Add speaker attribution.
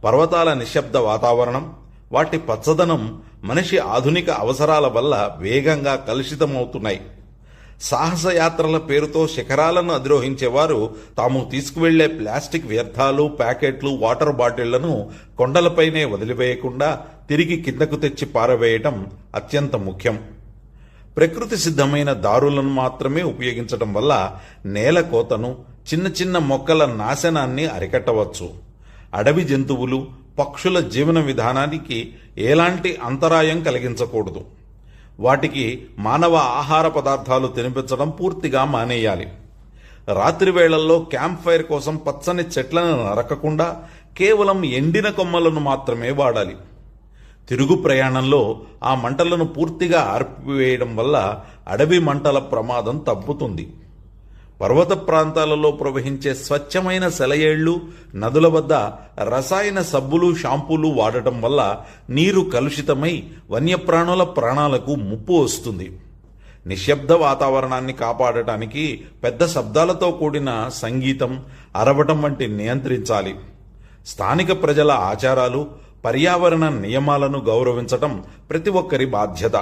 Speaker 1: పర్వతాల నిశ్శబ్ద వాతావరణం, వాటి పచ్చదనం మనిషి ఆధునిక అవసరాల వల్ల వేగంగా కలుషితమవుతున్నాయి. సాహసయాత్రల పేరుతో శిఖరాలను అధిరోహించేవారు తాము తీసుకువెళ్లే ప్లాస్టిక్ వ్యర్థాలు, ప్యాకెట్లు, వాటర్ బాటిళ్లను కొండలపైనే వదిలివేయకుండా తిరిగి కిందకు తెచ్చి పారవేయటం అత్యంత ముఖ్యం. ప్రకృతి సిద్ధమైన దారులను మాత్రమే ఉపయోగించడం వల్ల నేల కోతను, చిన్న చిన్న మొక్కల నాశనాన్ని అరికట్టవచ్చు. అడవి జంతువులు, పక్షుల జీవన విధానానికి ఎలాంటి అంతరాయం కలిగించకూడదు. వాటికి మానవ ఆహార పదార్థాలు తినిపించడం పూర్తిగా మానేయాలి. రాత్రి వేళల్లో క్యాంప్ ఫైర్ కోసం పచ్చని చెట్లను నరకకుండా కేవలం ఎండిన కొమ్మలను మాత్రమే వాడాలి. తిరుగు ప్రయాణంలో ఆ మంటలను పూర్తిగా ఆర్పివేయడం వల్ల అడవి మంటల ప్రమాదం తప్పుతుంది. పర్వత ప్రాంతాలలో ప్రవహించే స్వచ్ఛమైన సెలయేళ్లు, నదుల వద్ద రసాయన సబ్బులు, షాంపూలు వాడటం వల్ల నీరు కలుషితమై వన్యప్రాణుల ప్రాణాలకు ముప్పు వస్తుంది. నిశ్శబ్ద వాతావరణాన్ని కాపాడటానికి పెద్ద శబ్దాలతో కూడిన సంగీతం, అరవటం వంటి నియంత్రించాలి. స్థానిక ప్రజల ఆచారాలు, పర్యావరణ నియమాలను గౌరవించటం ప్రతి ఒక్కరి బాధ్యత.